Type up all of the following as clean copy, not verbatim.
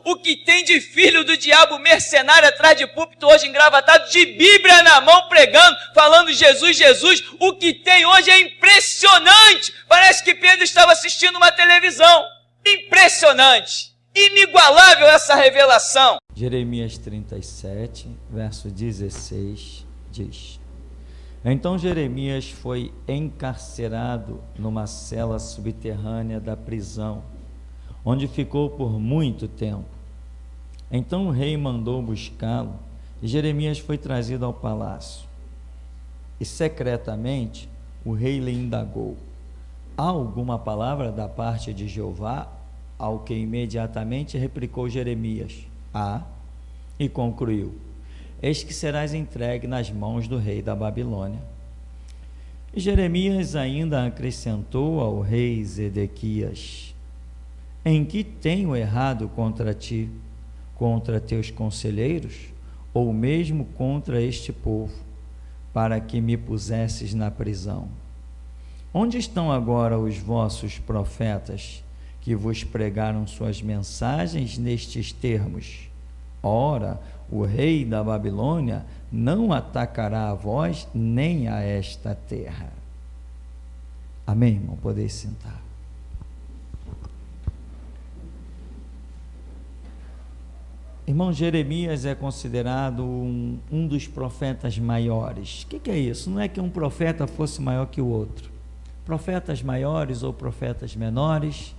O que tem de filho do diabo mercenário atrás de púlpito hoje engravatado, de Bíblia na mão pregando, falando Jesus, Jesus, o que tem hoje é impressionante. Parece que Pedro estava assistindo uma televisão. Impressionante, inigualável essa revelação. Jeremias 37, verso 16 diz: Então Jeremias foi encarcerado numa cela subterrânea da prisão, onde ficou por muito tempo. Então o rei mandou buscá-lo, e Jeremias foi trazido ao palácio. E secretamente o rei lhe indagou: Há alguma palavra da parte de Jeová? Ao que imediatamente replicou Jeremias: Há. E concluiu: Eis que serás entregue nas mãos do rei da Babilônia. E Jeremias ainda acrescentou ao rei Zedequias: Em que tenho errado contra ti, contra teus conselheiros, ou mesmo contra este povo, para que me pusesses na prisão? Onde estão agora os vossos profetas, que vos pregaram suas mensagens nestes termos? Ora, o rei da Babilônia não atacará a vós, nem a esta terra. Amém, irmão? Podeis sentar. Irmão, Jeremias é considerado um dos profetas maiores. O que é isso? Não é que um profeta fosse maior que o outro. Profetas maiores ou profetas menores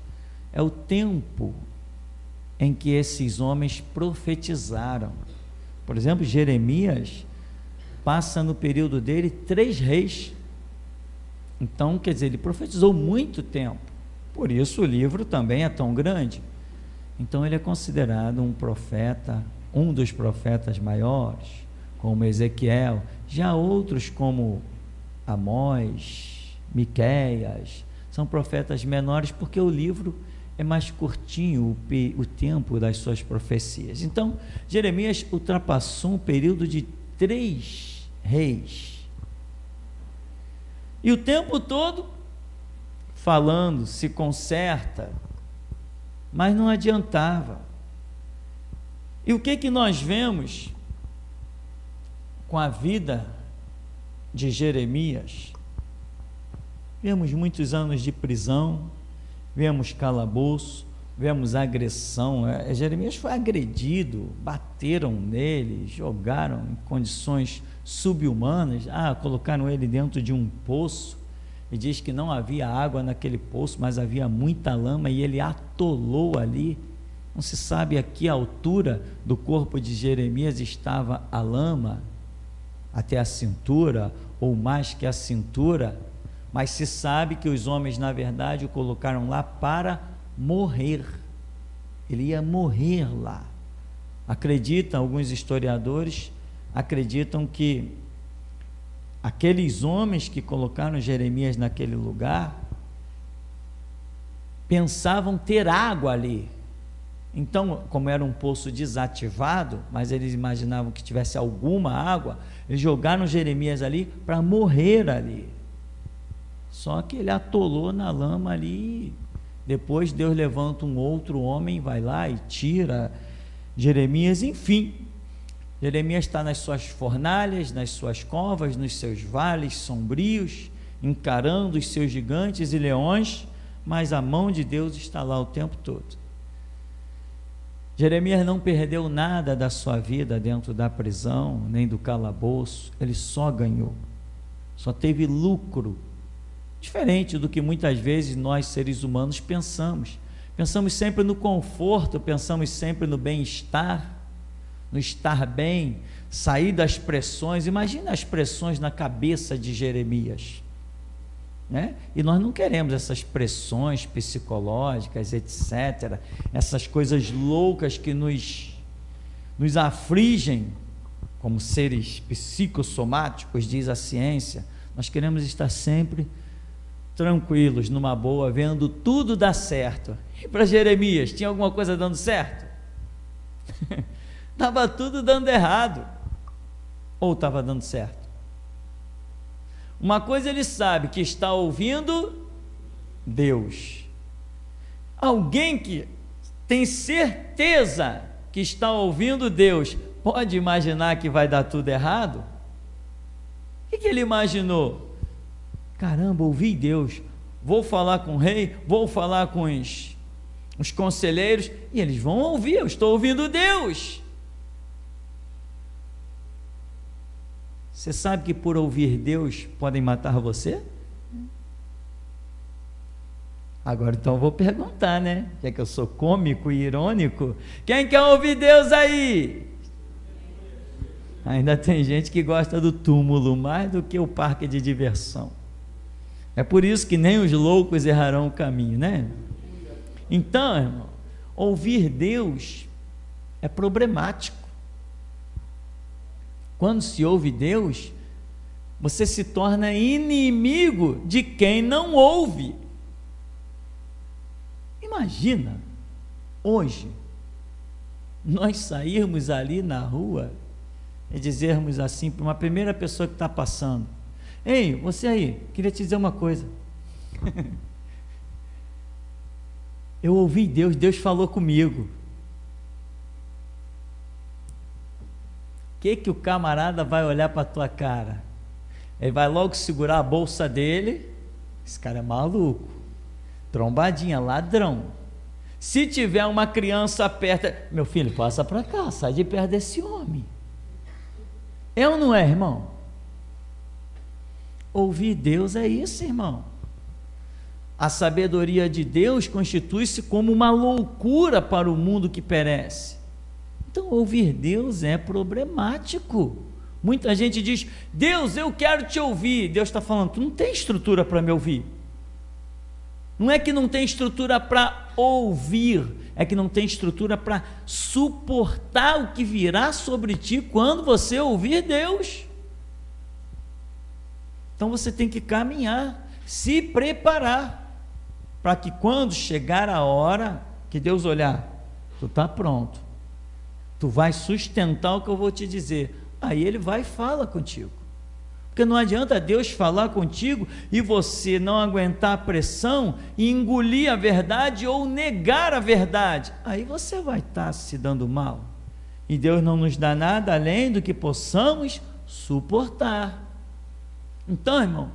é o tempo em que esses homens profetizaram. Por exemplo, Jeremias passa no período dele 3 reis. Então, quer dizer, ele profetizou muito tempo. Por isso o livro também é tão grande. Então ele é considerado um profeta, um dos profetas maiores, como Ezequiel. Já outros como Amós, Miqueias, são profetas menores, porque o livro é mais curtinho, o tempo das suas profecias. Então, Jeremias ultrapassou um período de 3 reis. E o tempo todo falando, se conserta, mas não adiantava. E o que nós vemos com a vida de Jeremias? Vemos muitos anos de prisão, vemos calabouço, vemos agressão. Jeremias foi agredido, bateram nele, jogaram em condições subhumanas, colocaram ele dentro de um poço, e diz que não havia água naquele poço, mas havia muita lama, e ele atolou ali. Não se sabe a que altura do corpo de Jeremias estava a lama, até a cintura, ou mais que a cintura, mas se sabe que os homens, na verdade, o colocaram lá para morrer. Ele ia morrer lá. Alguns historiadores acreditam que aqueles homens que colocaram Jeremias naquele lugar pensavam ter água ali. Então, como era um poço desativado, mas eles imaginavam que tivesse alguma água, eles jogaram Jeremias ali para morrer ali. Só que ele atolou na lama ali. Depois Deus levanta um outro homem, vai lá e tira Jeremias. Enfim, Jeremias está nas suas fornalhas, nas suas covas, nos seus vales sombrios, encarando os seus gigantes e leões, mas a mão de Deus está lá o tempo todo. Jeremias não perdeu nada da sua vida dentro da prisão, nem do calabouço. Ele só ganhou, só teve lucro, diferente do que muitas vezes nós seres humanos pensamos. Pensamos sempre no conforto, pensamos sempre no bem-estar, no estar bem, sair das pressões. Imagina as pressões na cabeça de Jeremias, né? E nós não queremos essas pressões psicológicas, etc., essas coisas loucas que nos afligem como seres psicossomáticos, diz a ciência. Nós queremos estar sempre tranquilos, numa boa, vendo tudo dar certo. E para Jeremias, tinha alguma coisa dando certo? Estava tudo dando errado, ou estava dando certo? Uma coisa ele sabe, que está ouvindo Deus. Alguém que tem certeza que está ouvindo Deus, pode imaginar que vai dar tudo errado? O que ele imaginou? Caramba, ouvi Deus, vou falar com o rei, vou falar com os conselheiros, e eles vão ouvir, eu estou ouvindo Deus. Você sabe que por ouvir Deus podem matar você? Agora então eu vou perguntar, né? Já que eu sou cômico e irônico, quem quer ouvir Deus aí? Ainda tem gente que gosta do túmulo mais do que o parque de diversão. É por isso que nem os loucos errarão o caminho, né? Então, irmão, ouvir Deus é problemático. Quando se ouve Deus, você se torna inimigo de quem não ouve. Imagina, hoje, nós sairmos ali na rua e dizermos assim para uma primeira pessoa que está passando: ei, você aí, queria te dizer uma coisa. Eu ouvi Deus, Deus falou comigo. O que o camarada vai olhar para a tua cara? Ele vai logo segurar a bolsa dele. Esse cara é maluco, trombadinha, ladrão. Se tiver uma criança perto, meu filho, passa para cá, sai de perto desse homem. É ou não é, irmão? Ouvir Deus é isso, irmão. A sabedoria de Deus constitui-se como uma loucura para o mundo que perece. Então, ouvir Deus é problemático. Muita gente diz: Deus, eu quero te ouvir. Deus está falando: tu não tem estrutura para me ouvir. Não é que não tem estrutura para ouvir, é que não tem estrutura para suportar o que virá sobre ti quando você ouvir Deus. Então você tem que caminhar, se preparar, para que quando chegar a hora que Deus olhar, tu está pronto, tu vai sustentar o que eu vou te dizer, aí Ele vai e fala contigo. Porque não adianta Deus falar contigo e você não aguentar a pressão e engolir a verdade ou negar a verdade. Aí você vai estar se dando mal. E Deus não nos dá nada além do que possamos suportar. Então, irmão,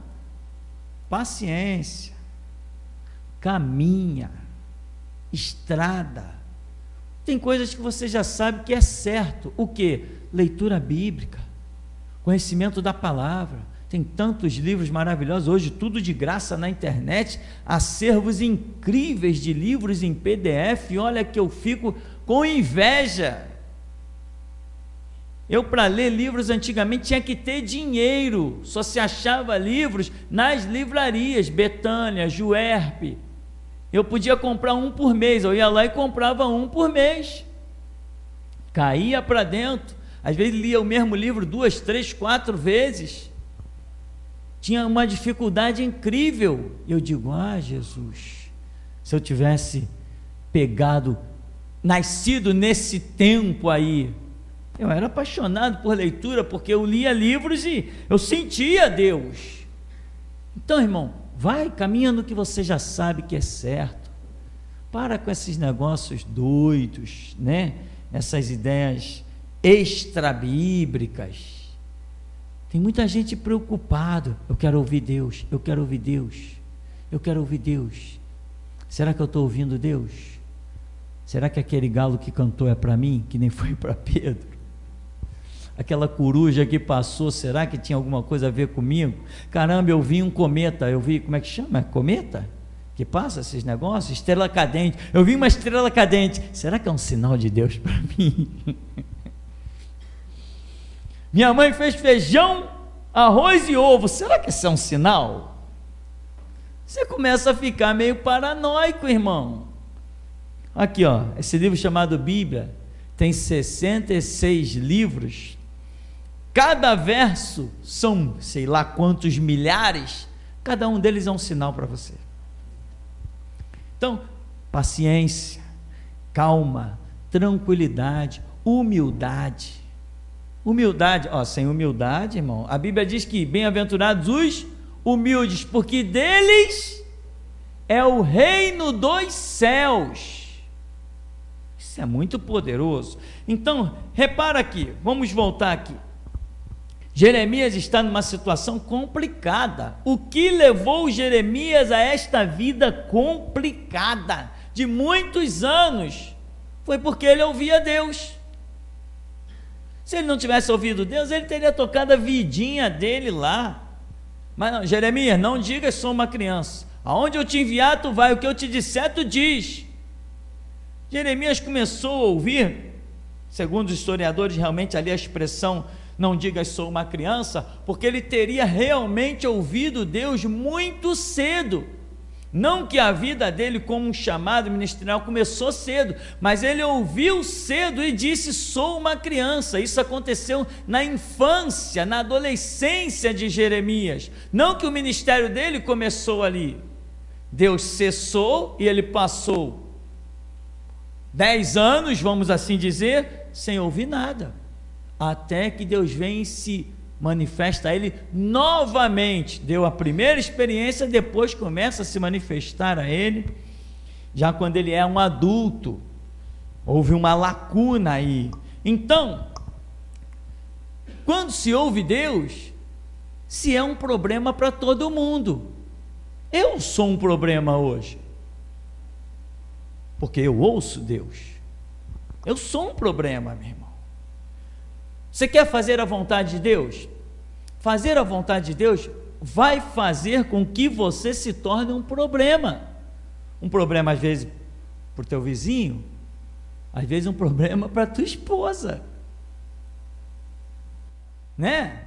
paciência, caminha, estrada. Tem coisas que você já sabe que é certo. O quê? Leitura bíblica, conhecimento da palavra. Tem tantos livros maravilhosos hoje, tudo de graça na internet, acervos incríveis de livros em PDF. Olha que eu fico com inveja. Eu, para ler livros antigamente, tinha que ter dinheiro, só se achava livros nas livrarias, Betânia, Juerp. Eu podia comprar um por mês, eu ia lá e comprava um por mês, caía para dentro. Às vezes lia o mesmo livro 2, 3, 4 vezes, tinha uma dificuldade incrível. Eu digo: ah, Jesus, se eu tivesse nascido nesse tempo aí, eu era apaixonado por leitura, porque eu lia livros e eu sentia Deus. Então, irmão, vai caminhando que você já sabe que é certo. Para com esses negócios doidos, né? Essas ideias extrabíblicas. Tem muita gente preocupada: eu quero ouvir Deus, eu quero ouvir Deus, eu quero ouvir Deus. Será que eu estou ouvindo Deus? Será que aquele galo que cantou é para mim, que nem foi para Pedro? Aquela coruja que passou, será que tinha alguma coisa a ver comigo? Caramba, eu vi um cometa, como é que chama? Cometa? Que passa esses negócios? Estrela cadente, eu vi uma estrela cadente, será que é um sinal de Deus para mim? Minha mãe fez feijão, arroz e ovo, será que isso é um sinal? Você começa a ficar meio paranoico, irmão. Aqui, ó, esse livro chamado Bíblia tem 66 livros, cada verso são sei lá quantos milhares, cada um deles é um sinal para você. Então, paciência, calma, tranquilidade, humildade. Humildade, ó, sem humildade, irmão, a Bíblia diz que bem-aventurados os humildes, porque deles é o reino dos céus. Isso é muito poderoso. Então, repara aqui, vamos voltar aqui. Jeremias está numa situação complicada. O que levou Jeremias a esta vida complicada de muitos anos foi porque ele ouvia Deus. Se ele não tivesse ouvido Deus, ele teria tocado a vidinha dele lá. Mas não, Jeremias, não diga sou uma criança. Aonde eu te enviar, tu vai, o que eu te disser, tu diz. Jeremias começou a ouvir, segundo os historiadores, realmente ali a expressão não diga sou uma criança, porque ele teria realmente ouvido Deus muito cedo. Não que a vida dele como um chamado ministerial começou cedo, mas ele ouviu cedo e disse sou uma criança. Isso aconteceu na infância, na adolescência de Jeremias. Não que o ministério dele começou ali. Deus cessou e ele passou 10 anos, vamos assim dizer, sem ouvir nada, até que Deus vem e se manifesta a ele novamente. Deu a primeira experiência, depois começa a se manifestar a ele, já quando ele é um adulto. Houve uma lacuna aí. Então, quando se ouve Deus, se é um problema para todo mundo. Eu sou um problema hoje, porque eu ouço Deus. Eu sou um problema, meu irmão. Você quer fazer a vontade de Deus? Fazer a vontade de Deus vai fazer com que você se torne um problema. Um problema às vezes para o teu vizinho, às vezes um problema para a tua esposa, né?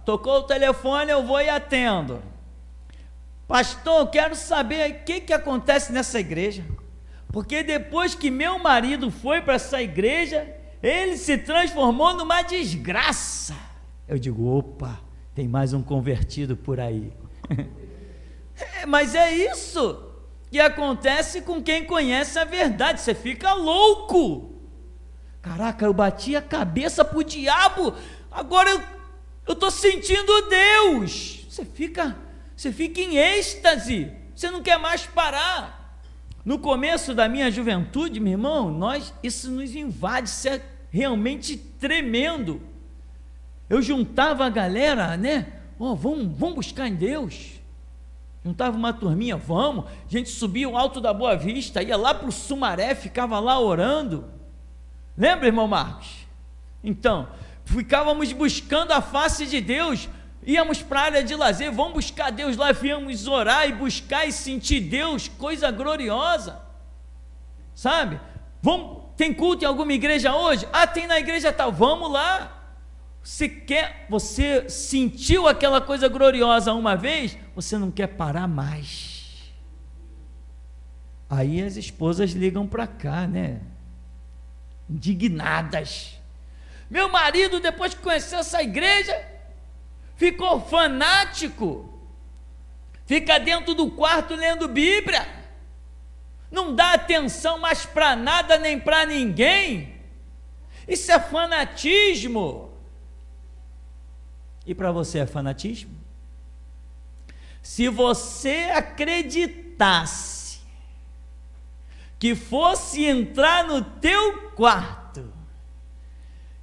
Tocou o telefone, eu vou e atendo. Pastor, eu quero saber o que acontece nessa igreja, porque depois que meu marido foi para essa igreja, ele se transformou numa desgraça. Eu digo, opa, tem mais um convertido por aí. Mas é isso que acontece com quem conhece a verdade. Você fica louco. Caraca, eu bati a cabeça pro diabo, agora eu estou sentindo Deus. Você fica em êxtase, você não quer mais parar. No começo da minha juventude, meu irmão, isso nos invade, isso é realmente tremendo. Eu juntava a galera, né? Vamos buscar em Deus. Juntava uma turminha, vamos. A gente subia o Alto da Boa Vista, ia lá para o Sumaré, ficava lá orando. Lembra, irmão Marcos? Então, ficávamos buscando a face de Deus. Íamos para a área de lazer, vamos buscar Deus lá, viemos orar e buscar e sentir Deus, coisa gloriosa, sabe? Tem culto em alguma igreja hoje? Tem na igreja tal, vamos lá. Você sentiu aquela coisa gloriosa uma vez, você não quer parar mais. Aí as esposas ligam para cá, né? Indignadas. Meu marido, depois que conheceu essa igreja, ficou fanático, fica dentro do quarto lendo Bíblia, não dá atenção mais para nada nem para ninguém. Isso é fanatismo. E para você é fanatismo? Se você acreditasse que fosse entrar no teu quarto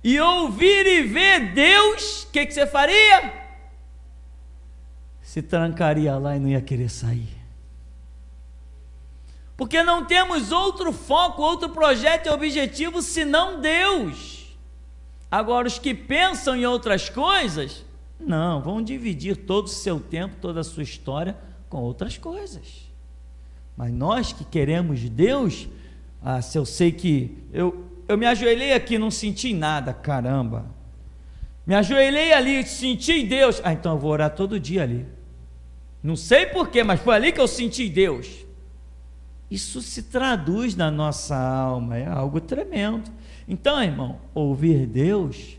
e ouvir e ver Deus, o que você faria? Se trancaria lá e não ia querer sair. Porque não temos outro foco, outro projeto e objetivo senão Deus. Agora, os que pensam em outras coisas, não, vão dividir todo o seu tempo, toda a sua história com outras coisas. Mas nós que queremos Deus, se eu sei que eu me ajoelhei aqui, não senti nada, caramba. Me ajoelhei ali, senti Deus. Então eu vou orar todo dia ali. Não sei porquê, mas foi ali que eu senti Deus. Isso se traduz na nossa alma, é algo tremendo. Então, irmão, ouvir Deus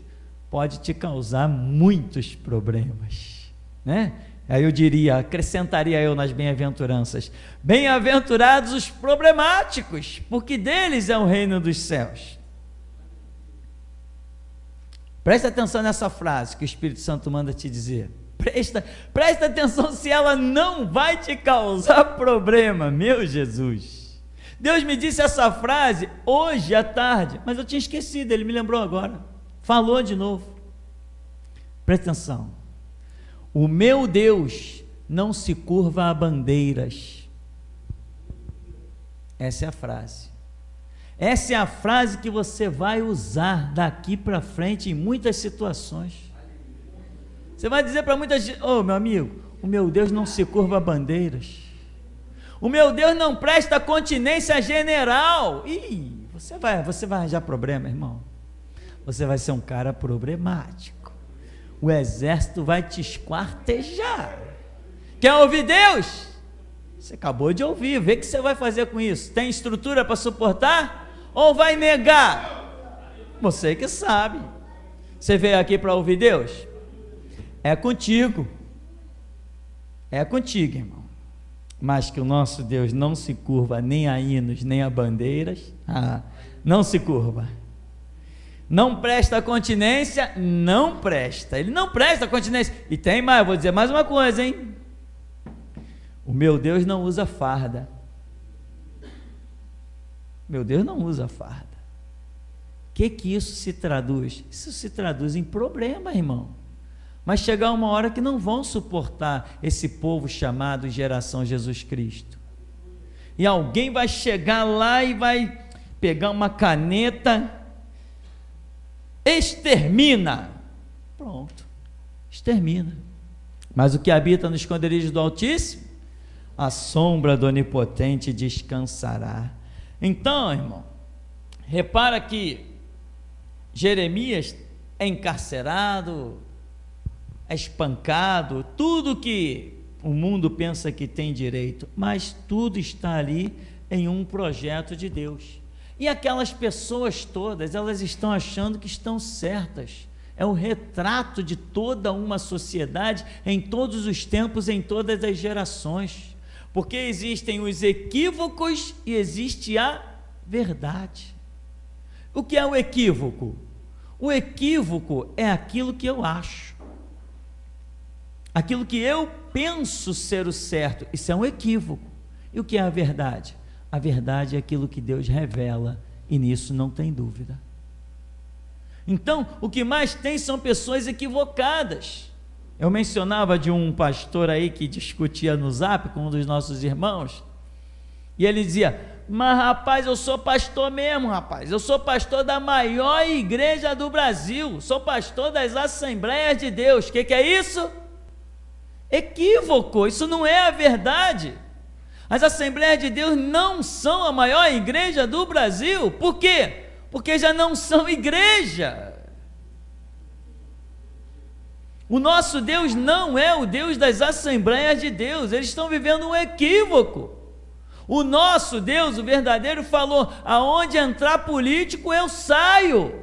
pode te causar muitos problemas, né? Aí eu diria, acrescentaria eu nas bem-aventuranças: bem-aventurados os problemáticos, porque deles é o reino dos céus. Presta atenção nessa frase que o Espírito Santo manda te dizer. Presta atenção se ela não vai te causar problema, meu Jesus. Deus me disse essa frase hoje à tarde, mas eu tinha esquecido, ele me lembrou agora. Falou de novo. Presta atenção. O meu Deus não se curva a bandeiras. Essa é a frase. Essa é a frase que você vai usar daqui para frente em muitas situações. Você vai dizer para muita gente: ô meu amigo, o meu Deus não se curva a bandeiras. O meu Deus não presta continência general. Ih, você vai arranjar problema, irmão. Você vai ser um cara problemático. O exército vai te esquartejar. Quer ouvir Deus? Você acabou de ouvir, vê o que você vai fazer com isso. Tem estrutura para suportar? Ou vai negar? Você que sabe. Você veio aqui para ouvir Deus? É contigo. É contigo, irmão. Mas que o nosso Deus não se curva nem a hinos, nem a bandeiras. Não se curva. Não presta continência, não presta. Ele não presta continência. E tem mais, eu vou dizer mais uma coisa, hein? O meu Deus não usa farda. Meu Deus não usa farda. O que isso se traduz? Isso se traduz em problema, irmão. Mas chegar uma hora que não vão suportar esse povo chamado geração Jesus Cristo. E alguém vai chegar lá e vai pegar uma caneta, extermina. Pronto, extermina. Mas o que habita no esconderijo do Altíssimo, a sombra do Onipotente descansará. Então, irmão, repara que Jeremias é encarcerado, é espancado, tudo que o mundo pensa que tem direito, mas tudo está ali em um projeto de Deus. E aquelas pessoas todas, elas estão achando que estão certas. É o retrato de toda uma sociedade em todos os tempos, em todas as gerações. Porque existem os equívocos e existe a verdade. O que é o equívoco? O equívoco é aquilo que eu acho. Aquilo que eu penso ser o certo, isso é um equívoco. E o que é a verdade? A verdade é aquilo que Deus revela, e nisso não tem dúvida. Então, o que mais tem são pessoas equivocadas. Eu mencionava de um pastor aí que discutia no Zap com um dos nossos irmãos, e ele dizia: mas rapaz, eu sou pastor mesmo, rapaz, eu sou pastor da maior igreja do Brasil, sou pastor das Assembleias de Deus. O que é isso? Equívoco, isso não é a verdade. As Assembleias de Deus não são a maior igreja do Brasil. Por quê? Porque já não são igreja. O nosso Deus não é o Deus das Assembleias de Deus, eles estão vivendo um equívoco. O nosso Deus, o verdadeiro, falou: aonde entrar político eu saio.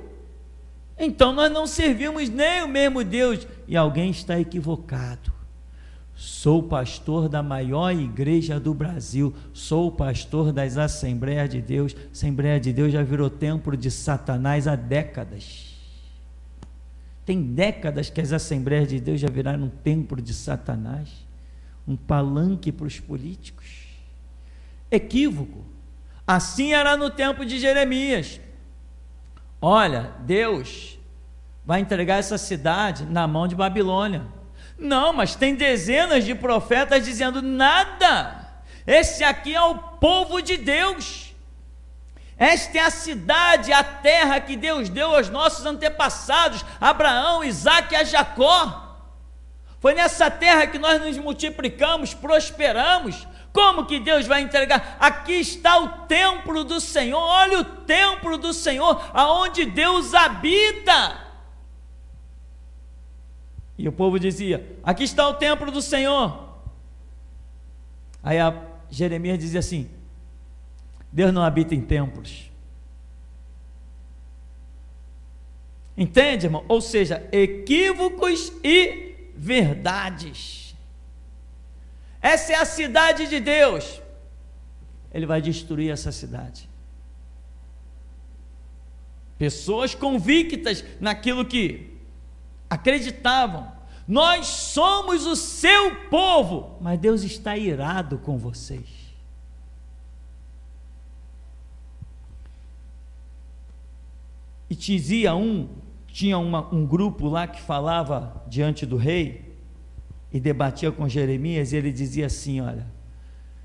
Então nós não servimos nem o mesmo Deus. E alguém está equivocado. Sou pastor da maior igreja do Brasil, sou pastor das Assembleias de Deus. Assembleia de Deus já virou templo de Satanás há décadas. Tem décadas que as Assembleias de Deus já viraram um templo de Satanás, um palanque para os políticos. Equívoco. Assim era no tempo de Jeremias. Olha, Deus vai entregar essa cidade na mão de Babilônia. Não, mas tem dezenas de profetas dizendo: nada, esse aqui é o povo de Deus. Esta é a cidade, a terra que Deus deu aos nossos antepassados, Abraão, Isaque e a Jacó. Foi nessa terra que nós nos multiplicamos, prosperamos. Como que Deus vai entregar? Aqui está o templo do Senhor. Olha o templo do Senhor, aonde Deus habita. E o povo dizia: aqui está o templo do Senhor. Aí Jeremias dizia assim: Deus não habita em templos. Entende, irmão? Ou seja, equívocos e verdades. Essa é a cidade de Deus. Ele vai destruir essa cidade. Pessoas convictas naquilo que acreditavam: nós somos o seu povo, mas Deus está irado com vocês. e tinha um grupo lá que falava diante do rei e debatia com Jeremias, e ele dizia assim: olha,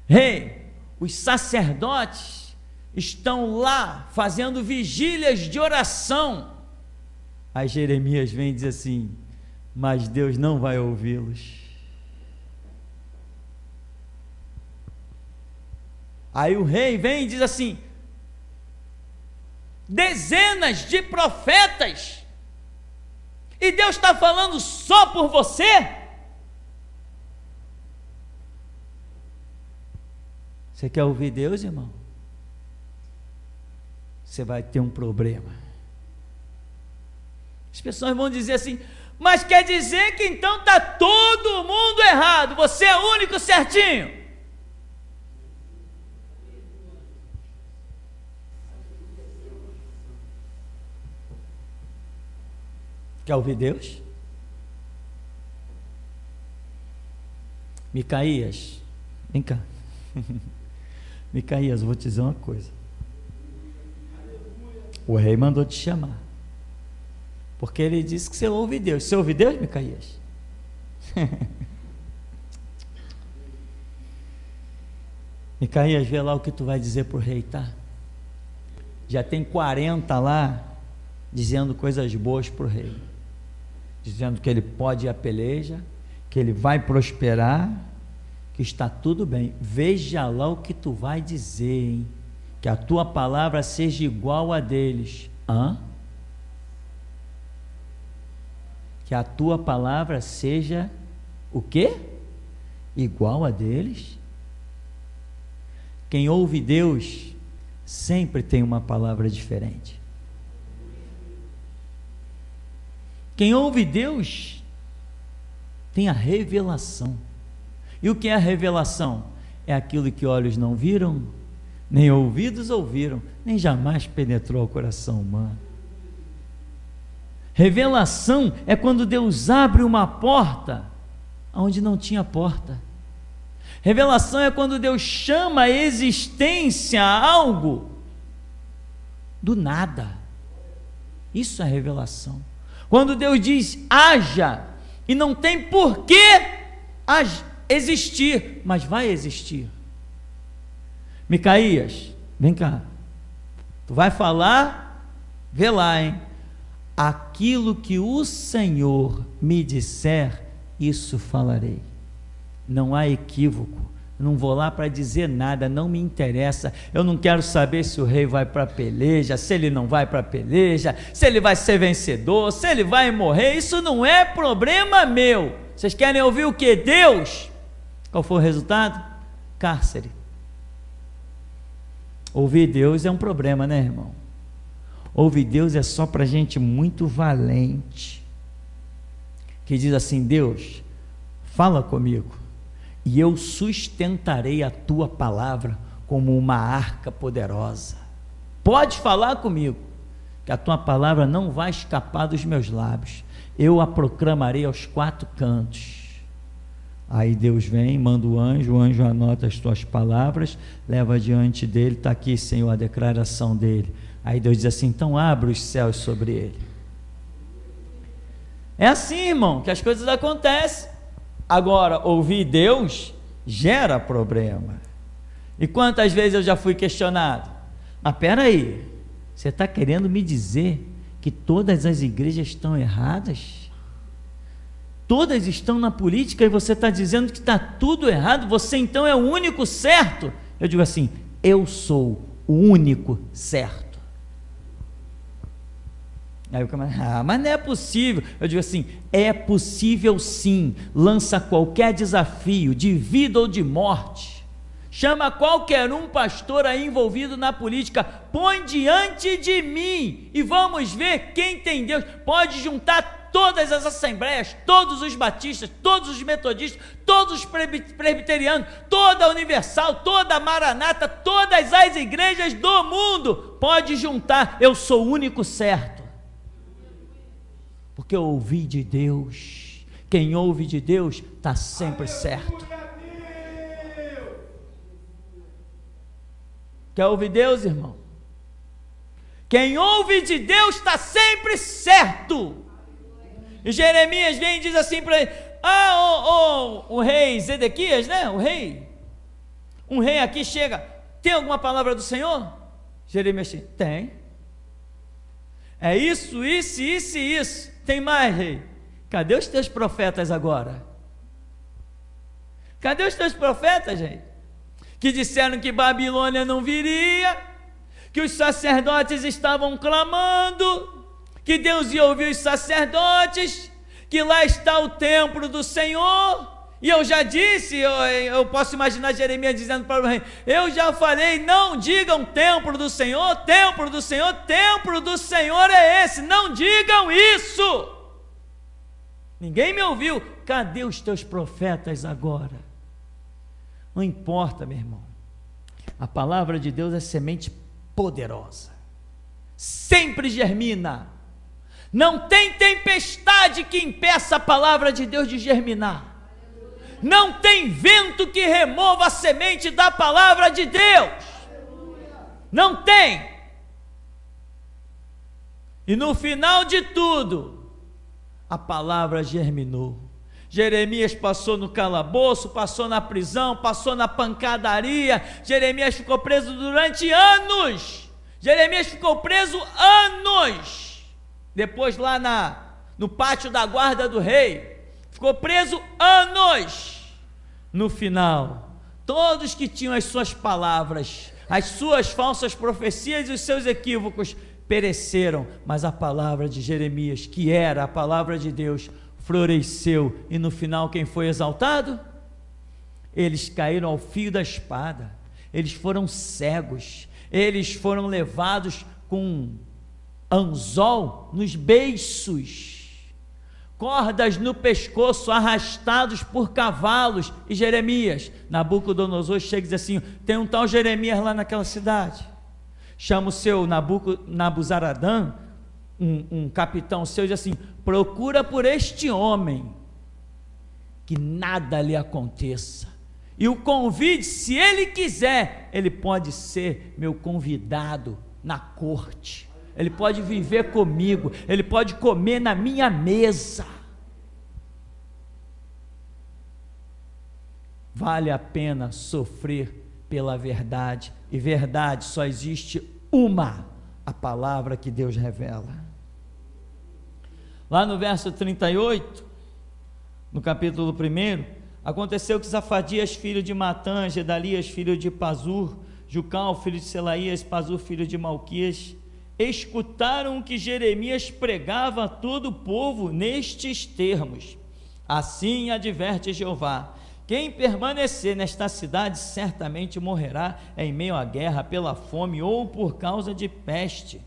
rei, os sacerdotes estão lá fazendo vigílias de oração. Aí Jeremias vem e diz assim: mas Deus não vai ouvi-los. Aí o rei vem e diz assim: dezenas de profetas, e Deus está falando só por você? Você quer ouvir Deus, irmão? Você vai ter um problema. As pessoas vão dizer assim: mas quer dizer que então está todo mundo errado, você é o único certinho? Quer ouvir Deus? Micaías, vem cá. Micaías, eu vou te dizer uma coisa. O rei mandou te chamar, porque ele disse que você ouve Deus. Você ouve Deus, Micaías? Micaías, vê lá o que tu vai dizer para o rei, tá? Já tem 40 lá dizendo coisas boas para o rei, dizendo que ele pode ir à peleja, que ele vai prosperar, que está tudo bem. Veja lá o que tu vai dizer, hein? Que a tua palavra seja igual a deles. Que a tua palavra seja o quê? Igual a deles. Quem ouve Deus sempre tem uma palavra diferente. Quem ouve Deus tem a revelação. E o que é a revelação? É aquilo que olhos não viram, nem ouvidos ouviram, nem jamais penetrou ao coração humano. Revelação é quando Deus abre uma porta onde não tinha porta. Revelação é quando Deus chama a existência algo do nada. Isso é revelação. Quando Deus diz haja, e não tem porquê existir, mas vai existir. Micaías, vem cá, tu vai falar, vê lá, hein? Aquilo que o Senhor me disser, isso falarei. Não há equívoco. Não vou lá para dizer nada, não me interessa. Eu não quero saber se o rei vai para a peleja, se ele não vai para a peleja, se ele vai ser vencedor, se ele vai morrer. Isso não é problema meu. Vocês querem ouvir o que? Deus? Qual foi o resultado? Cárcere. Ouvir Deus é um problema, né, irmão? Ouvir Deus é só para gente muito valente, que diz assim: Deus, fala comigo, e eu sustentarei a tua palavra como uma arca poderosa. Pode falar comigo, que a tua palavra não vai escapar dos meus lábios, eu a proclamarei aos 4 cantos. Aí Deus vem, manda o anjo anota as tuas palavras, leva diante dele, está aqui, Senhor, a declaração dele. Aí Deus diz assim: então abre os céus sobre ele. É assim, irmão, que as coisas acontecem. Agora, ouvir Deus gera problema. E quantas vezes eu já fui questionado: mas peraí, você está querendo me dizer que todas as igrejas estão erradas? Todas estão na política e você está dizendo que está tudo errado? Você então é o único certo? Eu digo assim: eu sou o único certo. Aí o camarada: mas não é possível. Eu digo assim: é possível sim. Lança qualquer desafio de vida ou de morte, chama qualquer pastor aí envolvido na política, põe diante de mim e vamos ver quem tem Deus. Pode juntar todas as assembleias, todos os batistas, todos os metodistas, todos os presbiterianos, toda a Universal, toda a Maranata, todas as igrejas do mundo, pode juntar, eu sou o único certo, porque eu ouvi de Deus. Quem ouve de Deus está sempre certo. Quer ouvir Deus, irmão? Quem ouve de Deus está sempre certo. E Jeremias vem e diz assim para ele: o rei Zedequias, né? Um rei aqui chega, tem alguma palavra do Senhor? Jeremias diz: tem. É isso, isso, isso e isso. Tem mais, rei? Cadê os teus profetas agora? Cadê os teus profetas, gente? Que disseram que Babilônia não viria, que os sacerdotes estavam clamando, que Deus ia ouvir os sacerdotes, que lá está o templo do Senhor. E eu já disse, eu posso imaginar Jeremias dizendo para o rei: eu já falei, não digam templo do Senhor, templo do Senhor, templo do Senhor é esse, não digam isso. Ninguém me ouviu. Cadê os teus profetas agora? Não importa, meu irmão, a palavra de Deus é semente poderosa, sempre germina. Não tem tempestade que impeça a palavra de Deus de germinar. Não tem vento que remova a semente da palavra de Deus. Não tem. E no final de tudo, a palavra germinou. Jeremias passou no calabouço, passou na prisão, passou na pancadaria. Jeremias ficou preso durante anos. Jeremias ficou preso anos. Depois lá no pátio da guarda do rei, ficou preso anos. No final, todos que tinham as suas palavras, as suas falsas profecias e os seus equívocos pereceram, mas a palavra de Jeremias, que era a palavra de Deus, floresceu. E no final, quem foi exaltado? Eles caíram ao fio da espada, eles foram cegos, eles foram levados com anzol nos beiços, cordas no pescoço, arrastados por cavalos. E Jeremias, Nabucodonosor chega e diz assim: tem um tal Jeremias lá naquela cidade. Chama o seu Nabuzaradã, um capitão seu, e diz assim: procura por este homem, que nada lhe aconteça, e o convide, se ele quiser, ele pode ser meu convidado na corte, ele pode viver comigo, ele pode comer na minha mesa. Vale a pena sofrer pela verdade, e verdade só existe uma: a palavra que Deus revela. Lá no verso 38, no capítulo 1, aconteceu que Safadias, filho de Matã, Gedalias, filho de Pazur, Jucal, filho de Selaías, Pazur, filho de Malquias, escutaram o que Jeremias pregava a todo o povo nestes termos: assim adverte Jeová, quem permanecer nesta cidade certamente morrerá em meio à guerra, pela fome ou por causa de peste.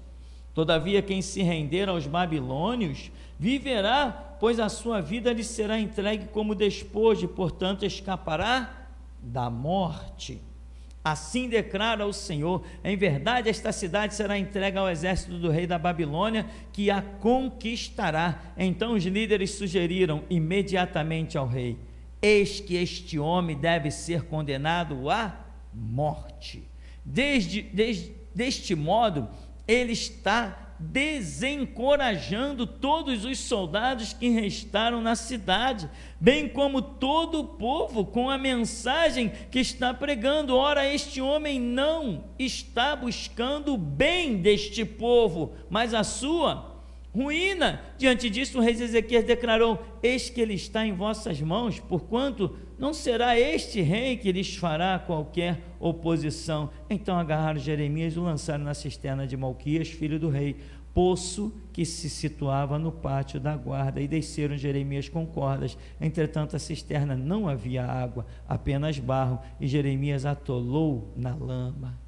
Todavia, quem se render aos babilônios viverá, pois a sua vida lhe será entregue como despojo, e portanto escapará da morte. Assim declara o Senhor: em verdade esta cidade será entregue ao exército do rei da Babilônia, que a conquistará. Então os líderes sugeriram imediatamente ao rei: eis que este homem deve ser condenado à morte. Deste modo, ele está desencorajando todos os soldados que restaram na cidade, bem como todo o povo, com a mensagem que está pregando. Ora, este homem não está buscando o bem deste povo, mas a sua ruína. Diante disso, o rei Ezequias declarou: eis que ele está em vossas mãos, porquanto não será este rei que lhes fará qualquer oposição. Então agarraram Jeremias e o lançaram na cisterna de Malquias, filho do rei, poço que se situava no pátio da guarda, e desceram Jeremias com cordas. Entretanto, a cisterna não havia água, apenas barro, e Jeremias atolou na lama.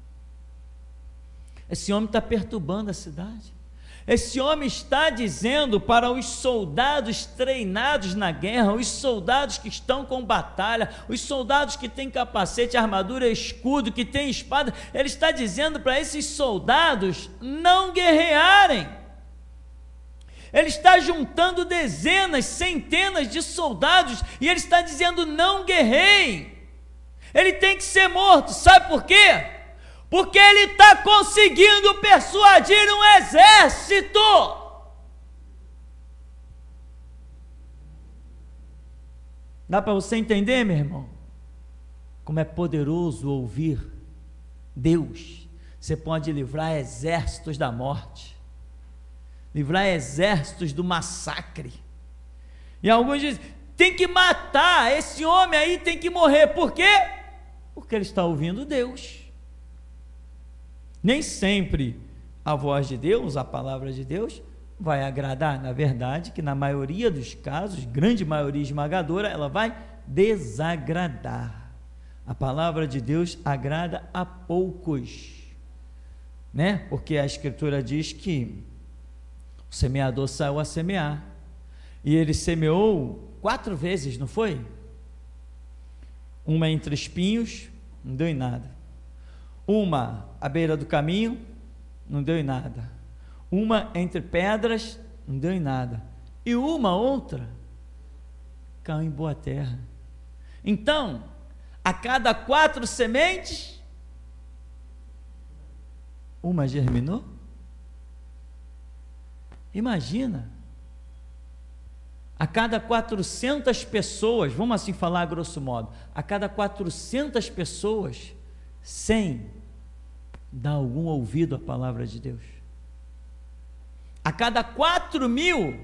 Esse homem está perturbando a cidade. Esse homem está dizendo para os soldados treinados na guerra, os soldados que estão com batalha, os soldados que têm capacete, armadura, escudo, que têm espada, ele está dizendo para esses soldados não guerrearem. Ele está juntando dezenas, centenas de soldados, e ele está dizendo: não guerreiem. Ele tem que ser morto. Sabe por quê? Porque ele está conseguindo persuadir um exército. Dá para você entender, meu irmão? Como é poderoso ouvir Deus. Você pode livrar exércitos da morte, livrar exércitos do massacre. E alguns dizem, tem que matar, esse homem aí tem que morrer. Por quê? Porque ele está ouvindo Deus. Nem sempre a voz de Deus, a palavra de Deus, vai agradar. Na verdade, que na maioria dos casos, grande maioria esmagadora, ela vai desagradar. A palavra de Deus agrada a poucos, né? Porque a Escritura diz que o semeador saiu a semear, e ele semeou 4 vezes, não foi? Uma entre espinhos, não deu em nada. Uma à beira do caminho, não deu em nada. Uma entre pedras, não deu em nada. E uma outra caiu em boa terra. Então, a cada 4 sementes, uma germinou. Imagina, a cada 400 pessoas, vamos assim falar a grosso modo, a cada 400 pessoas, 100 dá algum ouvido à palavra de Deus. A cada 4.000,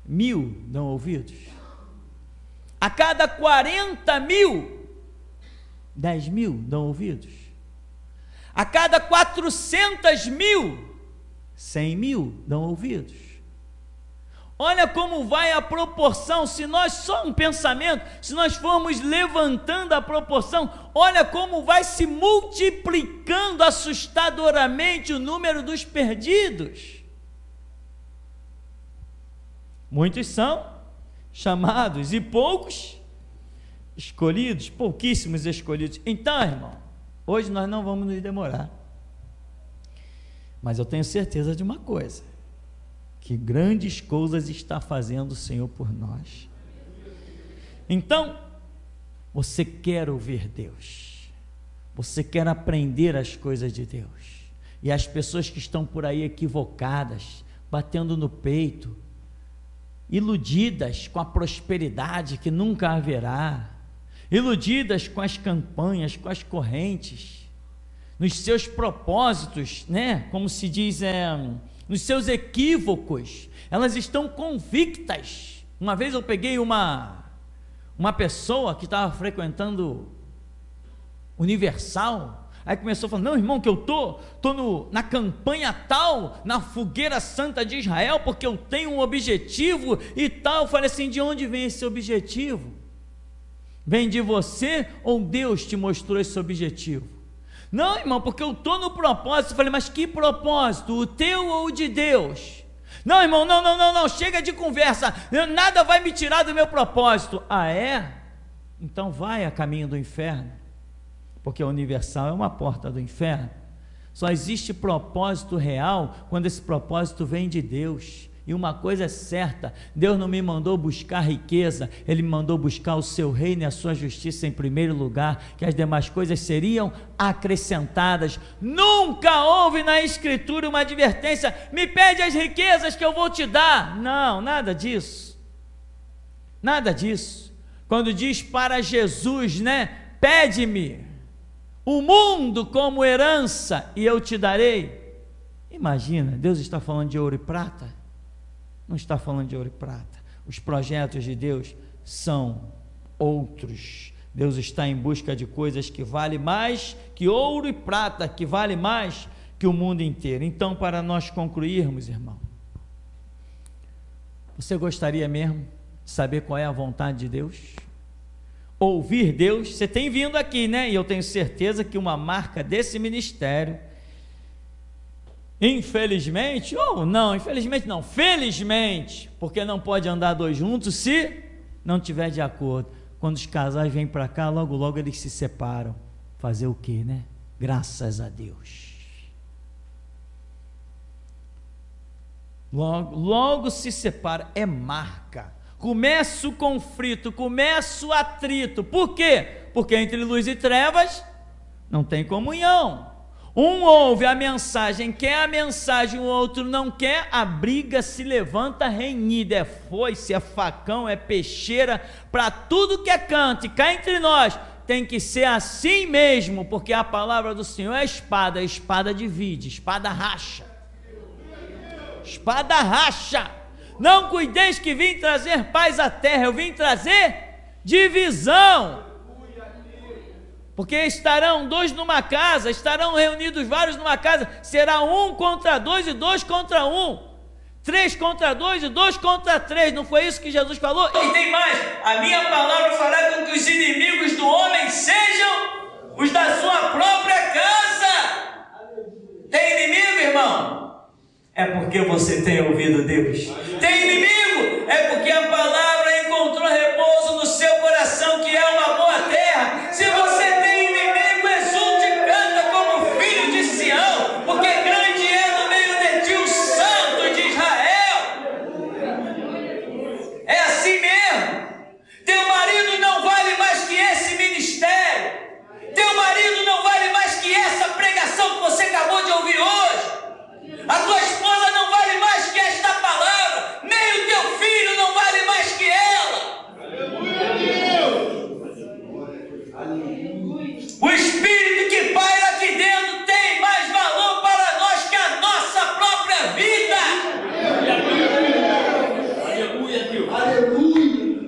1.000 dão ouvidos. A cada 40.000, 10.000 dão ouvidos. A cada 400.000, 100.000 dão ouvidos. Olha como vai a proporção. Se nós, só um pensamento, se nós formos levantando a proporção, olha como vai se multiplicando assustadoramente o número dos perdidos. Muitos são chamados e poucos escolhidos, pouquíssimos escolhidos. Então, irmão, hoje nós não vamos nos demorar, mas eu tenho certeza de uma coisa, que grandes coisas está fazendo o Senhor por nós. Então, você quer ouvir Deus, você quer aprender as coisas de Deus, e as pessoas que estão por aí equivocadas, batendo no peito, iludidas com a prosperidade que nunca haverá, iludidas com as campanhas, com as correntes, nos seus propósitos, né? Como se diz, nos seus equívocos, elas estão convictas. Uma vez eu peguei uma pessoa que estava frequentando Universal, aí começou a falar, não, irmão, que eu estou na campanha tal, na fogueira santa de Israel, porque eu tenho um objetivo e tal. Eu falei assim, de onde vem esse objetivo? Vem de você ou Deus te mostrou esse objetivo? Não, irmão, porque eu estou no propósito. Eu falei, mas que propósito? O teu ou o de Deus? Não, irmão, não, chega de conversa, nada vai me tirar do meu propósito. Ah, é? Então vai a caminho do inferno, porque a Universal é uma porta do inferno. Só existe propósito real quando esse propósito vem de Deus. E uma coisa é certa, Deus não me mandou buscar riqueza, Ele me mandou buscar o seu reino e a sua justiça em primeiro lugar, que as demais coisas seriam acrescentadas. Nunca houve na Escritura uma advertência, me pede as riquezas que eu vou te dar. Não, nada disso, nada disso. Quando diz para Jesus, né, pede-me o mundo como herança e eu te darei. Imagina, Deus está falando de ouro e prata? Não está falando de ouro e prata. Os projetos de Deus são outros. Deus está em busca de coisas que valem mais que ouro e prata, que vale mais que o mundo inteiro. Então, para nós concluirmos, irmão, você gostaria mesmo de saber qual é a vontade de Deus? Ouvir Deus? Você tem vindo aqui, né? E eu tenho certeza que uma marca desse ministério, infelizmente, ou não, infelizmente não, felizmente, porque não pode andar dois juntos se não tiver de acordo. Quando os casais vêm para cá, logo logo eles se separam. Fazer o quê, né? Graças a Deus. Logo se separa, é marca. Começa o conflito, começa o atrito. Por quê? Porque entre luz e trevas não tem comunhão. Um ouve a mensagem, quer a mensagem, o outro não quer, a briga se levanta renhida, é foice, é facão, é peixeira, para tudo que é canto, e cá entre nós, tem que ser assim mesmo, porque a palavra do Senhor é espada, a espada divide, espada racha, não cuideis que vim trazer paz à terra, eu vim trazer divisão, porque estarão dois numa casa, estarão reunidos vários numa casa, será 1 contra 2 e 2 contra 1, 3 contra 2 e 2 contra 3, não foi isso que Jesus falou? E tem mais, a minha palavra fará com que os inimigos do homem sejam os da sua própria casa. Tem inimigo, irmão? É porque você tem ouvido Deus. Tem inimigo? É porque a palavra encontrou repouso no seu coração, que é uma boa terra. Se você tem inimigo, exulte e canta como filho de Sião, porque grande é no meio de ti o Santo de Israel. É assim mesmo. Teu marido não vale mais que esse ministério. Teu marido não vale mais que essa pregação que você acabou de ouvir hoje. A tua esposa não vale mais que esta palavra, nem o teu filho não vale mais que ela. O Espírito que paira aqui dentro tem mais valor para nós que a nossa própria vida.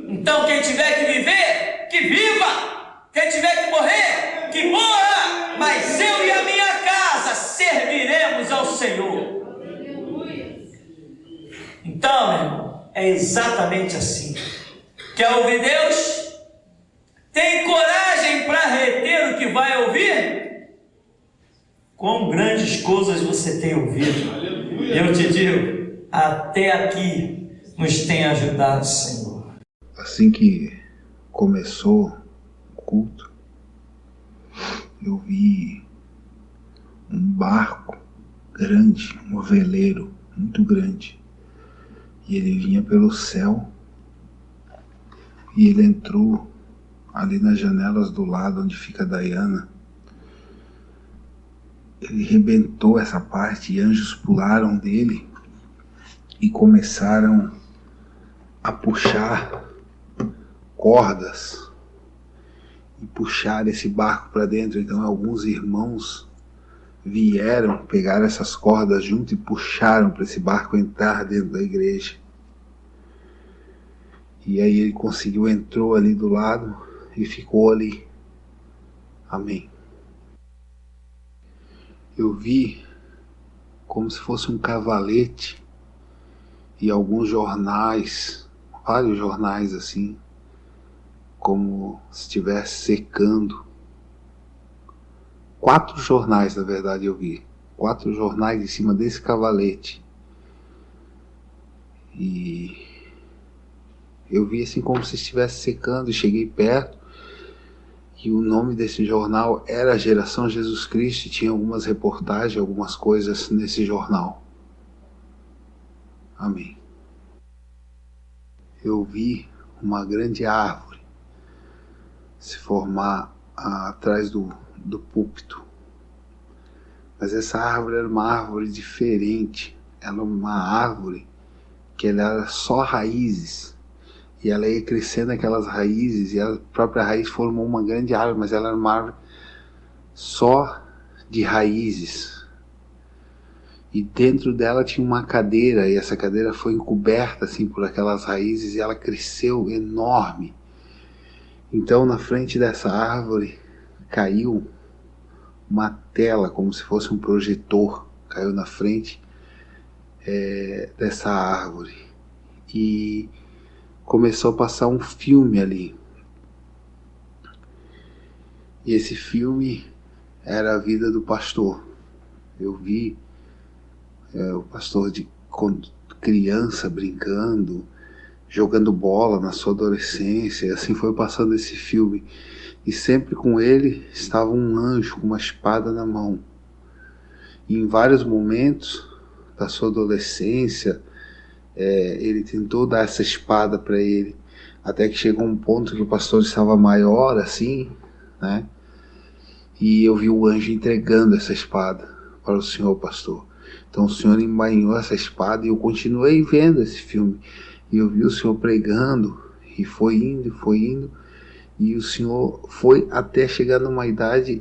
Então quem tiver que viver, que viva. Quem tiver que morrer, que morra. Mas eu e a minha casa serviremos ao Senhor. Então, meu irmão, é exatamente assim. Quer ouvir Deus? Tem coragem para reter o que vai ouvir? Quão grandes coisas você tem ouvido. Eu te digo, até aqui nos tem ajudado, Senhor. Assim que começou o culto, eu vi um barco grande, um veleiro muito grande, e ele vinha pelo céu, e ele entrou ali nas janelas do lado onde fica a Diana. Ele rebentou essa parte e anjos pularam dele e começaram a puxar cordas e puxar esse barco para dentro. Então alguns irmãos vieram, pegaram essas cordas junto e puxaram para esse barco entrar dentro da igreja. E aí ele conseguiu, entrou ali do lado e ficou ali. Amém. Eu vi como se fosse um cavalete e alguns jornais, vários jornais assim, como se estivesse secando. 4 jornais, na verdade, eu vi. 4 jornais em cima desse cavalete. E eu vi assim como se estivesse secando, e cheguei perto. E o nome desse jornal era Geração Jesus Cristo, e tinha algumas reportagens, algumas coisas nesse jornal. Amém. Eu vi uma grande árvore se formar atrás do púlpito. Mas essa árvore era uma árvore diferente. Ela era uma árvore que ela era só raízes. E ela ia crescendo aquelas raízes, e a própria raiz formou uma grande árvore, mas ela era uma árvore só de raízes. E dentro dela tinha uma cadeira, e essa cadeira foi encoberta assim por aquelas raízes, e ela cresceu enorme. Então na frente dessa árvore caiu uma tela, como se fosse um projetor, caiu na frente dessa árvore. E começou a passar um filme ali. E esse filme era a vida do pastor. Eu vi o pastor quando criança brincando, jogando bola na sua adolescência, e assim foi passando esse filme. E sempre com ele estava um anjo com uma espada na mão. E em vários momentos da sua adolescência, ele tentou dar essa espada para ele, até que chegou um ponto que o pastor estava maior assim, né? E eu vi o anjo entregando essa espada para o senhor, pastor. Então o senhor embainhou essa espada e eu continuei vendo esse filme. E eu vi o senhor pregando e foi indo. E o senhor foi até chegar numa idade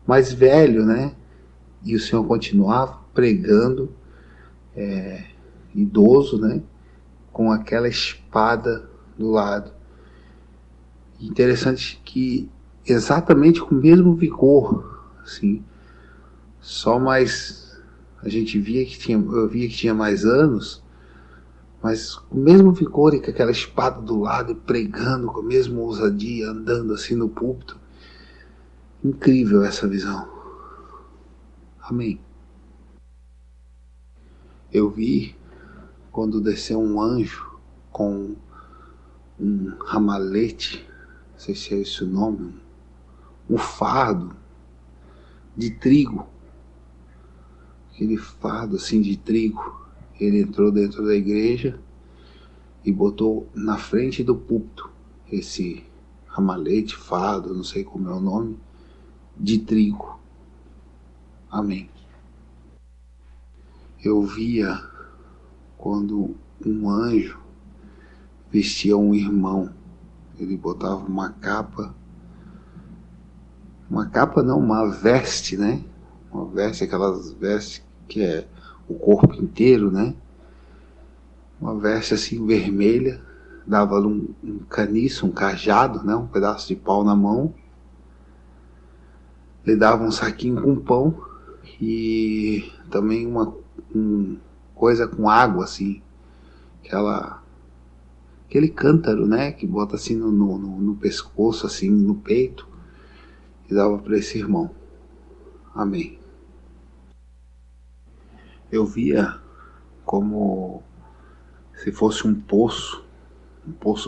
mais velho, né? E o senhor continuava pregando, idoso, né? Com aquela espada do lado. Interessante que exatamente com o mesmo vigor, assim, só mais a gente via que eu via que tinha mais anos, mas com o mesmo vigor e com aquela espada do lado e pregando com a mesma ousadia, andando assim no púlpito. Incrível essa visão. Amém. Eu vi quando desceu um anjo com um ramalete, não sei se é esse o nome, um fardo de trigo, aquele fardo assim de trigo. Ele entrou dentro da igreja e botou na frente do púlpito esse ramalete, fardo, não sei como é o nome, de trigo. Amém. Eu via quando um anjo vestia um irmão. Ele botava uma capa não, uma veste, né? Uma veste, aquelas vestes que é o corpo inteiro, né? Uma veste assim vermelha, dava um caniço, um cajado, né? Um pedaço de pau na mão. Ele dava um saquinho com pão e também uma coisa com água, assim, aquele cântaro, né, que bota assim no pescoço, assim, no peito, e dava para esse irmão. Amém. Eu via como se fosse um poço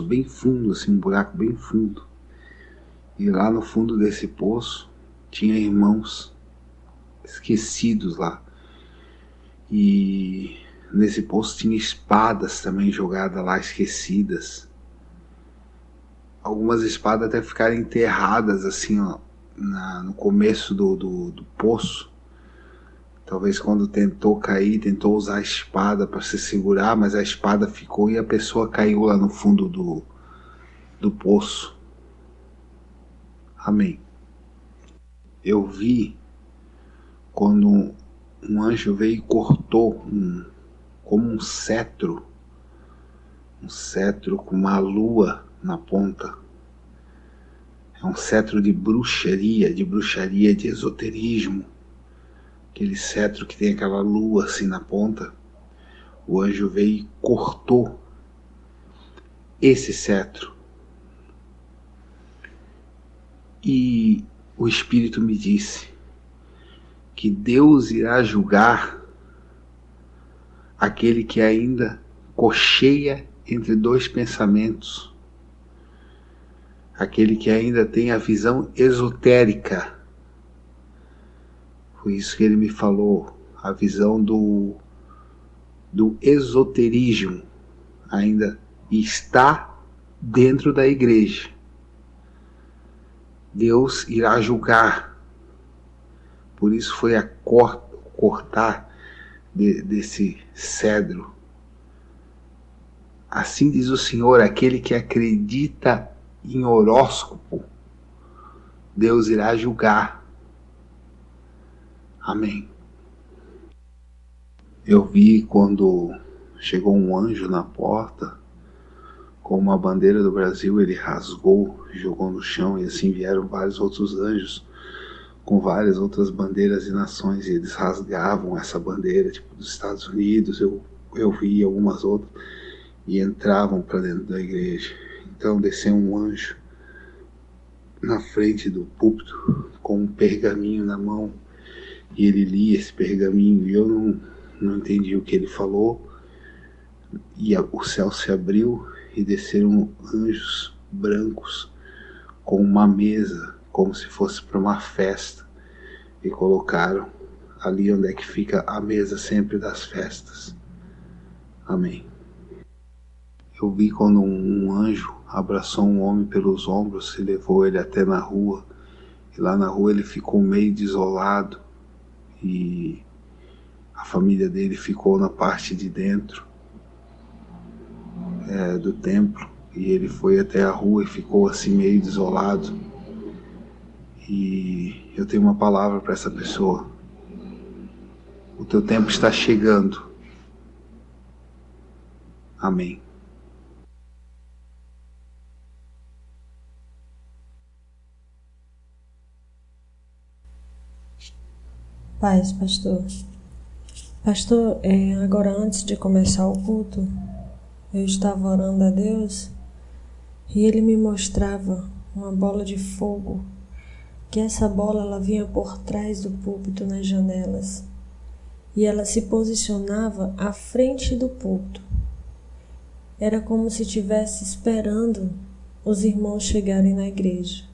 bem fundo, assim, um buraco bem fundo, e lá no fundo desse poço tinha irmãos esquecidos lá. E nesse poço tinha espadas também jogadas lá, esquecidas. Algumas espadas até ficaram enterradas assim, ó, no começo do poço. Talvez quando tentou cair, tentou usar a espada para se segurar, mas a espada ficou e a pessoa caiu lá no fundo do poço. Amém. Eu vi quando um anjo veio e cortou como um cetro com uma lua na ponta. É um cetro de bruxaria, de esoterismo. Aquele cetro que tem aquela lua assim na ponta. O anjo veio e cortou esse cetro. E o Espírito me disse que Deus irá julgar aquele que ainda cocheia entre dois pensamentos, aquele que ainda tem a visão esotérica. Foi isso que ele me falou, a visão do esoterismo ainda está dentro da igreja. Deus irá julgar. Por isso foi a cortar desse cedro. Assim diz o Senhor, aquele que acredita em horóscopo, Deus irá julgar. Amém. Eu vi quando chegou um anjo na porta, com uma bandeira do Brasil, ele rasgou, jogou no chão, e assim vieram vários outros anjos com várias outras bandeiras de nações, e eles rasgavam essa bandeira, tipo dos Estados Unidos, eu vi algumas outras, e entravam para dentro da igreja. Então desceu um anjo na frente do púlpito com um pergaminho na mão, e ele lia esse pergaminho, e eu não entendi o que ele falou, e o céu se abriu e desceram anjos brancos com uma mesa, como se fosse para uma festa, e colocaram ali onde é que fica a mesa sempre das festas. Amém. Eu vi quando um anjo abraçou um homem pelos ombros e levou ele até na rua, E lá na rua ele ficou meio desolado e a família dele ficou na parte de dentro do templo, e ele foi até a rua e ficou assim meio desolado. E eu tenho uma palavra para essa pessoa: o teu tempo está chegando. Amém. Paz, pastor. Pastor, agora antes de começar o culto, eu estava orando a Deus e Ele me mostrava uma bola de fogo, que essa bola ela vinha por trás do púlpito nas janelas e ela se posicionava à frente do púlpito. Era como se estivesse esperando os irmãos chegarem na igreja.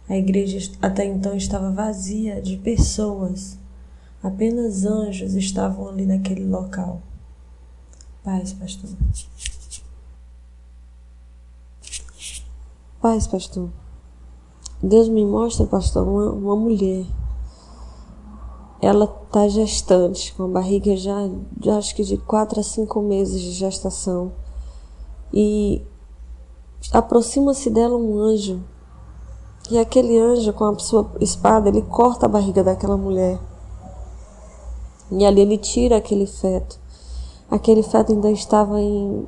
A igreja até então estava vazia de pessoas. Apenas anjos estavam ali naquele local. Paz, pastor. Paz, pastor. Deus me mostra, pastor, uma mulher. Ela está gestante, com a barriga já acho que de 4 a 5 meses de gestação. E aproxima-se dela um anjo. E aquele anjo, com a sua espada, ele corta a barriga daquela mulher. E ali ele tira aquele feto. Aquele feto ainda estava em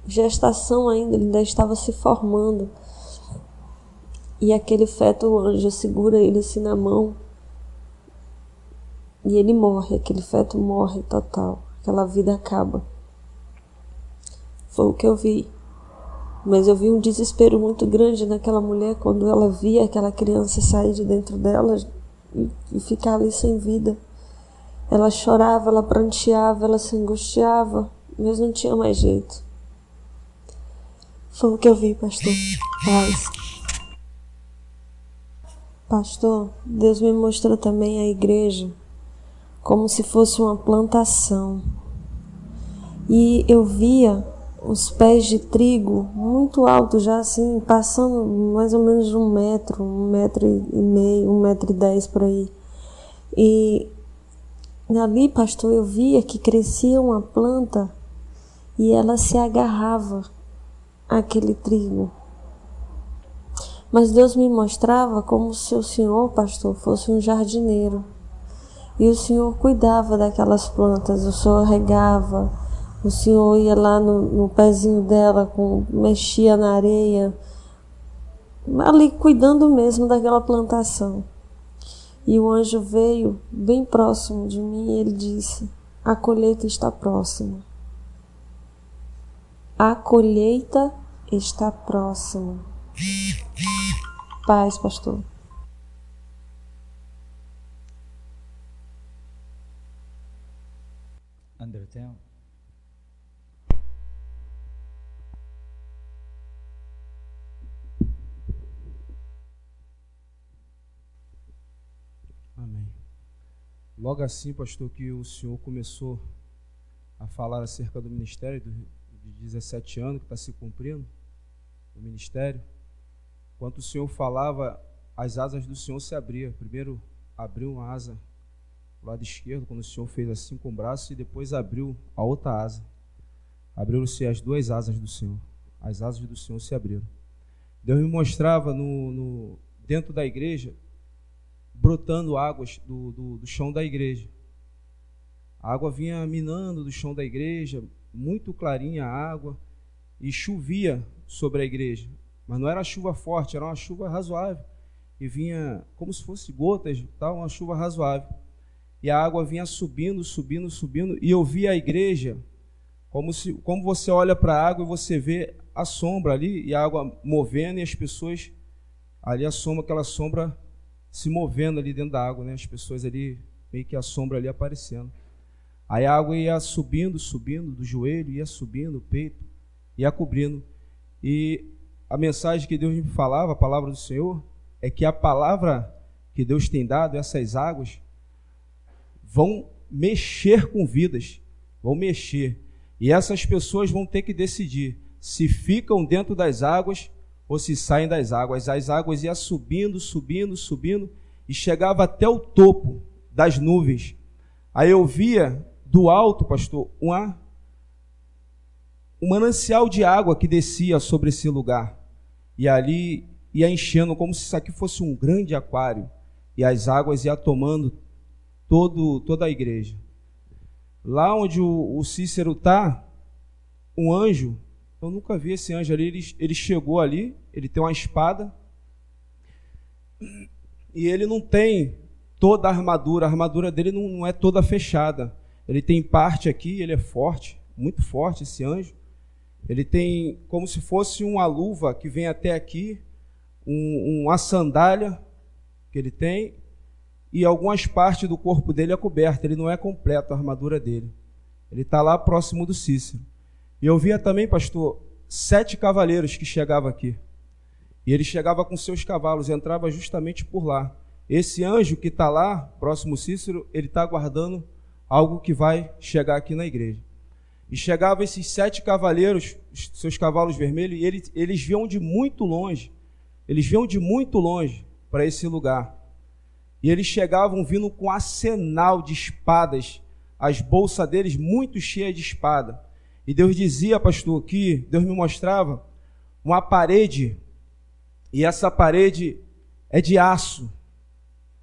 gestação ainda, ele ainda estava se formando. E aquele feto, o anjo segura ele assim na mão. E ele morre, aquele feto morre total. Aquela vida acaba. Foi o que eu vi. Mas eu vi um desespero muito grande naquela mulher quando ela via aquela criança sair de dentro dela e ficar ali sem vida. Ela chorava, ela pranteava, ela se angustiava, mas não tinha mais jeito. Foi o que eu vi, pastor. Paz. Pastor, Deus me mostrou também a igreja como se fosse uma plantação. E eu via os pés de trigo muito altos, já assim, passando mais ou menos 1 metro, 1,5 metro, 1,10 metro por aí. E ali, pastor, eu via que crescia uma planta e ela se agarrava àquele trigo. Mas Deus me mostrava como se o Senhor, pastor, fosse um jardineiro. E o Senhor cuidava daquelas plantas, o Senhor regava, o Senhor ia lá no pezinho dela, mexia na areia, ali cuidando mesmo daquela plantação. E o anjo veio bem próximo de mim e ele disse: a colheita está próxima. A colheita está próxima. Paz, pastor. André, tem? Amém. Logo assim, pastor, que o senhor começou a falar acerca do ministério de 17 anos que está se cumprindo, o ministério, enquanto o senhor falava, as asas do senhor se abriam. Primeiro abriu uma asa do lado esquerdo, quando o senhor fez assim com o braço, e depois abriu a outra asa. Abriram-se as 2 asas do senhor. As asas do senhor se abriram. Deus me mostrava dentro da igreja, brotando águas do chão da igreja. A água vinha minando do chão da igreja, muito clarinha a água, e chovia sobre a igreja. Mas não era chuva forte, era uma chuva razoável. E vinha como se fosse gotas, tal, uma chuva razoável. E a água vinha subindo, subindo, subindo, e eu via a igreja como você olha para a água e você vê a sombra ali, e a água movendo, e as pessoas ali, aquela sombra se movendo ali dentro da água, né? As pessoas ali, meio que a sombra ali aparecendo. Aí a água ia subindo, subindo do joelho, ia subindo o peito, ia cobrindo. E a mensagem que Deus me falava, a palavra do Senhor, é que a palavra que Deus tem dado, essas águas, vão mexer com vidas, vão mexer. E essas pessoas vão ter que decidir se ficam dentro das águas ou se saem das águas. As águas iam subindo, subindo, subindo, e chegava até o topo das nuvens. Aí eu via do alto, pastor, um manancial de água que descia sobre esse lugar. E ali ia enchendo como se isso aqui fosse um grande aquário. E as águas iam tomando toda a igreja. Lá onde o Cícero está, um anjo, eu nunca vi esse anjo ali, ele chegou ali, ele tem uma espada, e ele não tem toda a armadura dele não é toda fechada. Ele tem parte aqui, ele é forte, muito forte esse anjo. Ele tem como se fosse uma luva que vem até aqui, uma sandália que ele tem, e algumas partes do corpo dele é coberta, ele não é completo a armadura dele. Ele está lá próximo do Cícero. E eu via também, pastor, 7 cavaleiros que chegavam aqui. E ele chegava com seus cavalos, entrava justamente por lá. Esse anjo que está lá, próximo ao Cícero, ele está aguardando algo que vai chegar aqui na igreja. E chegavam esses 7 cavaleiros, seus cavalos vermelhos, e eles vinham de muito longe. Eles vinham de muito longe para esse lugar. E eles chegavam vindo com arsenal de espadas, as bolsas deles muito cheias de espada. E Deus dizia, pastor, que Deus me mostrava uma parede, e essa parede é de aço.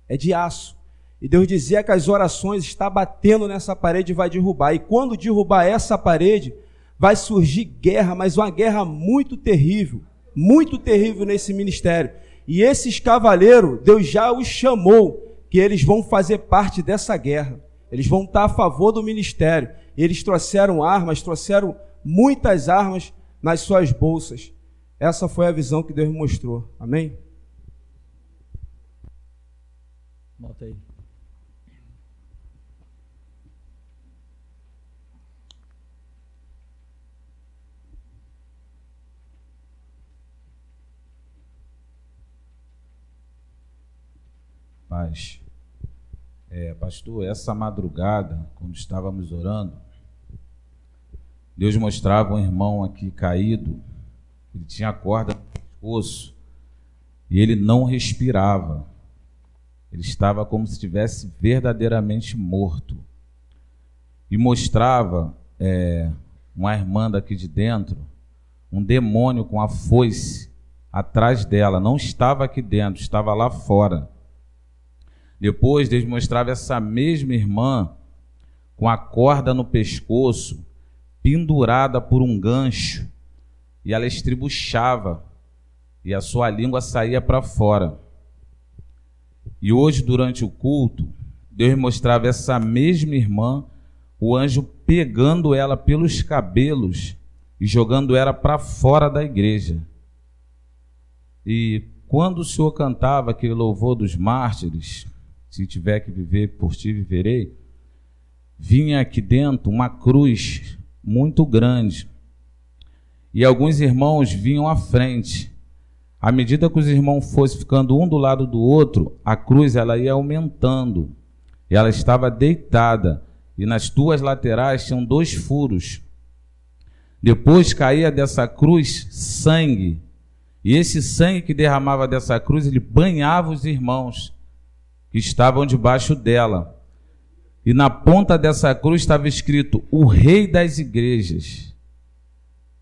É de aço. E Deus dizia que as orações estão batendo nessa parede e vai derrubar. E quando derrubar essa parede, vai surgir guerra, mas uma guerra muito terrível nesse ministério. E esses cavaleiros, Deus já os chamou, que eles vão fazer parte dessa guerra. Eles vão estar a favor do ministério. Eles trouxeram armas, trouxeram muitas armas nas suas bolsas. Essa foi a visão que Deus me mostrou. Amém? Volta aí. Paz. Pastor, essa madrugada, quando estávamos orando, Deus mostrava um irmão aqui caído, ele tinha corda no pescoço e ele não respirava. Ele estava como se estivesse verdadeiramente morto. E mostrava uma irmã daqui de dentro, um demônio com a foice atrás dela. Não estava aqui dentro, estava lá fora. Depois Deus mostrava essa mesma irmã com a corda no pescoço, pendurada por um gancho, e ela estribuchava, e a sua língua saía para fora. E hoje, durante o culto, Deus mostrava essa mesma irmã, o anjo pegando ela pelos cabelos e jogando ela para fora da igreja. E quando o Senhor cantava aquele louvor dos mártires, se tiver que viver, por ti viverei, vinha aqui dentro uma cruz muito grande. E alguns irmãos vinham à frente. À medida que os irmãos fossem ficando um do lado do outro, a cruz ela ia aumentando. E ela estava deitada. E nas 2 laterais tinham 2 furos. Depois caía dessa cruz sangue. E esse sangue que derramava dessa cruz, ele banhava os irmãos que estavam debaixo dela. E na ponta dessa cruz estava escrito: o Rei das Igrejas.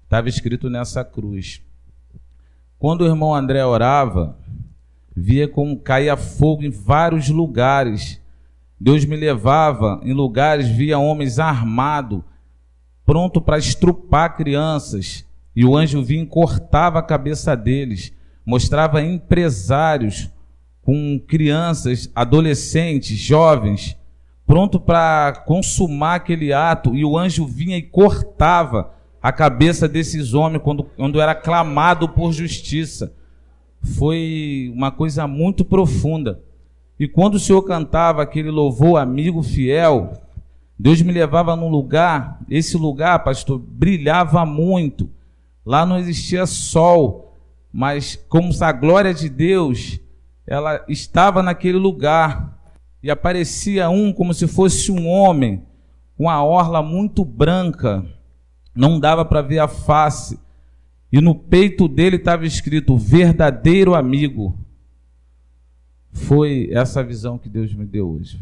Estava escrito nessa cruz. Quando o irmão André orava, via como caía fogo em vários lugares. Deus me levava em lugares, via homens armados, pronto para estrupar crianças. E o anjo vinha e cortava a cabeça deles. Mostrava empresários com crianças, adolescentes, jovens, pronto para consumar aquele ato, e o anjo vinha e cortava a cabeça desses homens quando era clamado por justiça. Foi uma coisa muito profunda. E quando o Senhor cantava aquele louvor Amigo Fiel, Deus me levava num lugar, esse lugar, pastor, brilhava muito. Lá não existia sol, mas como a glória de Deus, ela estava naquele lugar. E aparecia como se fosse um homem, com a orla muito branca, não dava para ver a face. e no peito dele estava escrito verdadeiro amigo. Foi essa visão que Deus me deu hoje.